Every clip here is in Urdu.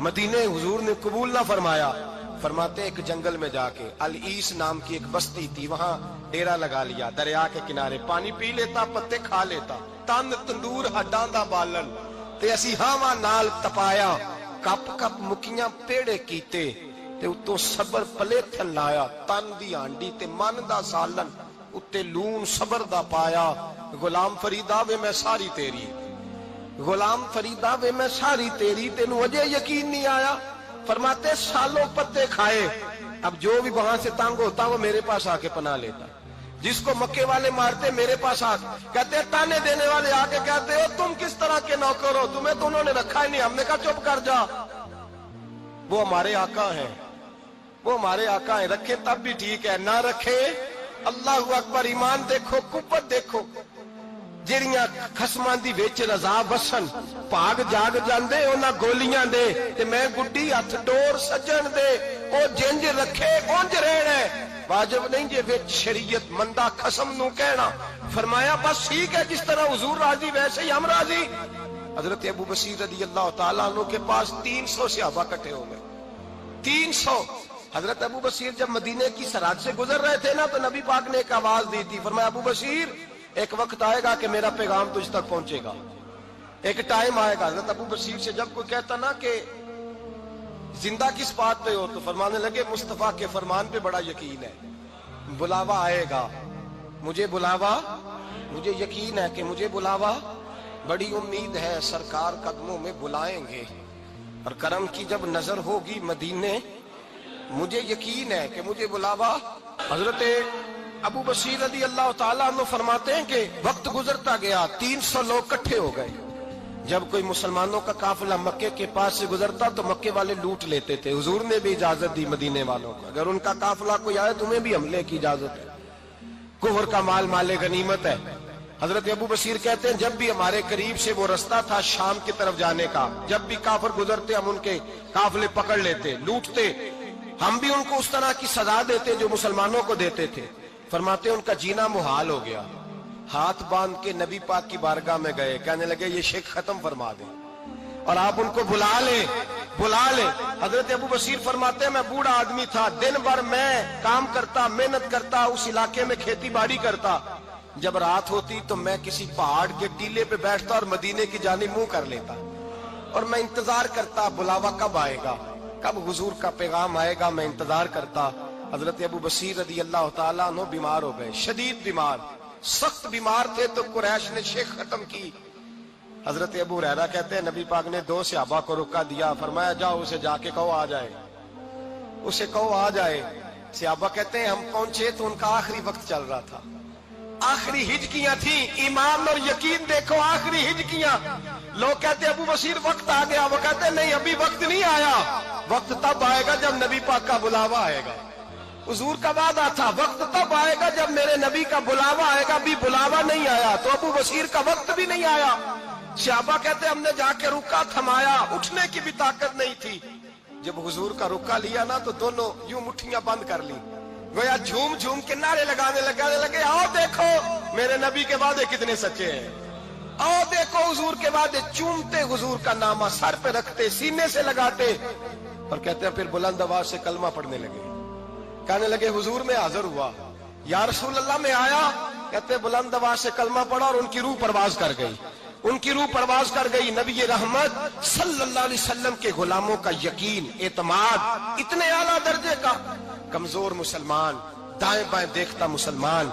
مدینے حضور نے قبول نہ فرمایا. فرماتے ایک جنگل میں جا کے العیس نام کی ایک بستی تھی, وہاں ڈیرا لگا لیا, دریا کے کنارے پانی پی لیتا, پتے کھا لیتا, تن تندور ہڈاں دا بالن تے اسی ہاواں نال تپایا, کپ کپ مکیاں پیڑے کیتے تے اتوں صبر پلیتھن لایا, تن دی ہانڈی تے من دا سالن اتے لون صبر دا پایا. غلام فریدا وے میں ساری تیری, غلام فریدا وے میں ساری تیری, تینوں اجے یقین نہیں آیا. فرماتے سالوں پتے کھائے, اب جو بھی وہاں سے تنگ ہوتا وہ میرے پاس آ کے پناہ لیتا. جس کو مکے والے مارتے میرے پاس آ کہتے تانے دینے والے آ کے کہتے ہو تم کس طرح کے نوکر ہو, تمہیں تو انہوں نے رکھا ہی نہیں. ہم نے کہا چپ کر جا, وہ ہمارے آقا ہیں, وہ ہمارے آقا ہیں, رکھے تب بھی ٹھیک ہے, نہ رکھے اللہ اکبر. ایمان دیکھو, قوت دیکھو, جڑیاں خصماں دی وچ رضا وسن پاگ جاگ جاندے انہاں گولیاں دے تے میں گڈی ہتھ ڈور سجن دے, او جنج رکھے اونج رہنا ہے. واجب نہیں جے وچ شریعت مندہ خصم نو کہنا. فرمایا بس ٹھیک ہے, جس طرح حضور راضی ویسے ہی ہم راضی. حضرت ابو بصیر رضی اللہ تعالیٰ عنہ کے پاس 300 صحابہ اکٹھے ہو گئے, 300. حضرت ابو بصیر جب مدینے کی سرحد سے گزر رہے تھے نا, تو نبی پاک نے ایک آواز دی تھی. فرمایا ابو بصیر ایک وقت آئے گا کہ میرا پیغام تجھ تک پہنچے گا, ایک ٹائم آئے گا. حضرت ابو بصیر سے جب کوئی کہتا نا کہ زندہ کس بات پہ ہو, تو فرمانے لگے مصطفیٰ کے فرمان پہ بڑا یقین ہے, بلاوا آئے گا, مجھے بلاوا, مجھے یقین ہے کہ مجھے بلاوا, بڑی امید ہے سرکار قدموں میں بلائیں گے, اور کرم کی جب نظر ہوگی مدینے, مجھے یقین ہے کہ مجھے بلاوا. حضرت ابو بصیر رضی اللہ تعالیٰ عنہ فرماتے ہیں کہ وقت گزرتا گیا, 300 لوگ اکٹھے ہو گئے. جب کوئی مسلمانوں کا قافلہ مکے کے پاس سے گزرتا تو مکے والے لوٹ لیتے تھے. حضور نے بھی اجازت دی مدینے والوں کو, اگر ان کا قافلہ کوئی آئے تمہیں بھی حملے کی اجازت ہے, کفر کا مال مال غنیمت ہے. حضرت ابو بصیر کہتے ہیں جب بھی ہمارے قریب سے وہ رستہ تھا شام کی طرف جانے کا, جب بھی کافر گزرتے ہم ان کے قافلے پکڑ لیتے, لوٹتے, ہم بھی ان کو اس طرح کی سزا دیتے جو مسلمانوں کو دیتے تھے. فرماتے ان کا جینا محال ہو گیا. ہاتھ باندھ کے نبی پاک کی بارگاہ میں گئے, کہنے لگے یہ شرک ختم فرما دیں اور آپ ان کو بلا لیں, بلا لیں. حضرت ابو بصیر فرماتے ہیں میں بوڑھا آدمی تھا, دن بھر میں کام کرتا, محنت کرتا, اس علاقے میں کھیتی باڑی کرتا. جب رات ہوتی تو میں کسی پہاڑ کے ٹیلے پہ بیٹھتا اور مدینے کی جانب منہ کر لیتا, اور میں انتظار کرتا بلاوا کب آئے گا, کب حضور کا پیغام آئے گا, میں انتظار کرتا. حضرت ابو بصیر رضی اللہ تعالیٰ عنہ بیمار ہو گئے, شدید بیمار, سخت بیمار تھے, تو قریش نے شیخ ختم کی. حضرت ابو ہریرہ کہتے ہیں نبی پاک نے 2 صحابہ کو رکا دیا, فرمایا جاؤ اسے جا کے کہو آ جائے, اسے کہو آ جائے. صحابہ کہتے ہیں ہم پہنچے تو ان کا آخری وقت چل رہا تھا, آخری ہجکیاں تھیں. ایمان اور یقین دیکھو, آخری ہجکیاں. لوگ کہتے ابو بصیر وقت آ گیا, وہ کہتے نہیں ابھی وقت نہیں آیا, وقت تب آئے گا جب نبی پاک کا بلاوا آئے گا. حضور کا وعدہ تھا وقت تب آئے گا جب میرے نبی کا بلاوا آئے گا, بھی بلاوا نہیں آیا تو ابو بصیر کا وقت بھی نہیں آیا. صحابہ کہتے ہم نے جا کے رکا, تھمایا, اٹھنے کی بھی طاقت نہیں تھی. جب حضور کا رکا لیا نا تو دونوں یوں مٹھیاں بند کر لی, گویا جھوم جھوم کے نعرے لگانے لگے آؤ دیکھو میرے نبی کے وعدے کتنے سچے ہیں, آؤ دیکھو حضور کے وعدے. چومتے حضور کا نامہ سر پہ رکھتے, سینے سے لگاتے, اور کہتے ہیں پھر بلند آواز سے کلمہ پڑھنے لگے. کہنے لگے حضور میں حاضر ہوا, یا رسول اللہ میں آیا. کہتے بلند آواز سے کلمہ پڑھا اور ان کی روح پرواز کر گئی, ان کی روح پرواز کر گئی. نبی رحمت صلی اللہ علیہ وسلم کے غلاموں کا یقین, اعتماد اتنے اعلیٰ درجے کا. کمزور مسلمان, دائیں بائیں دیکھتا مسلمان,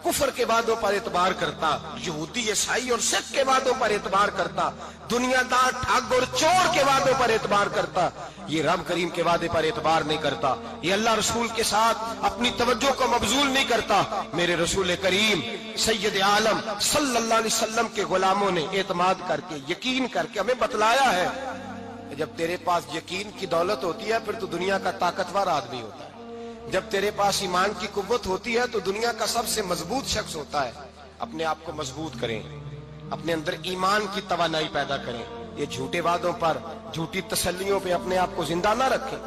کفر کے وعدوں پر اعتبار کرتا, یہودی عیسائی اور سکھ کے وعدوں پر اعتبار کرتا, دنیا دار ٹھگ اور چور کے وعدوں پر اعتبار کرتا, یہ رب کریم کے وعدے پر اعتبار نہیں کرتا, یہ اللہ رسول کے ساتھ اپنی توجہ کو مبذول نہیں کرتا. میرے رسول کریم سید عالم صلی اللہ علیہ وسلم کے غلاموں نے اعتماد کر کے, یقین کر کے ہمیں بتلایا ہے کہ جب تیرے پاس یقین کی دولت ہوتی ہے پھر تو دنیا کا طاقتور آدمی ہوتا ہے. جب تیرے پاس ایمان کی قوت ہوتی ہے تو دنیا کا سب سے مضبوط شخص ہوتا ہے. اپنے آپ کو مضبوط کریں, اپنے اندر ایمان کی توانائی پیدا کریں. یہ جھوٹے وعدوں پر, جھوٹی تسلیوں پہ اپنے آپ کو زندہ نہ رکھیں,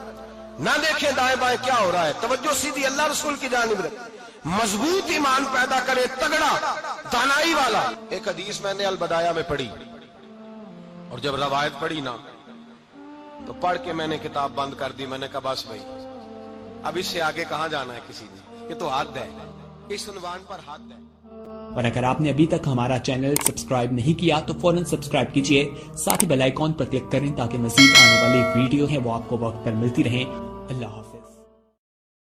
نہ دیکھیں دائیں بائیں کیا ہو رہا ہے, توجہ سیدھی اللہ رسول کی جانب رکھیں. مضبوط ایمان پیدا کرے, تگڑا, دانائی والا. ایک حدیث میں نے البدایہ میں پڑھی, اور جب روایت پڑھی نا تو پڑھ کے میں نے کتاب بند کر دی. میں نے کہا بس بھائی اب اس سے آگے کہاں جانا ہے کسی نے, یہ تو حد ہے, اس عنوان پر حد ہے. اور اگر آپ نے ابھی تک ہمارا چینل سبسکرائب نہیں کیا تو فوراً سبسکرائب کیجئے, ساتھ ہی بیل آئیکن پر کلک کریں تاکہ مزید آنے والی ویڈیو ہیں وہ آپ کو وقت پر ملتی رہیں. اللہ حافظ.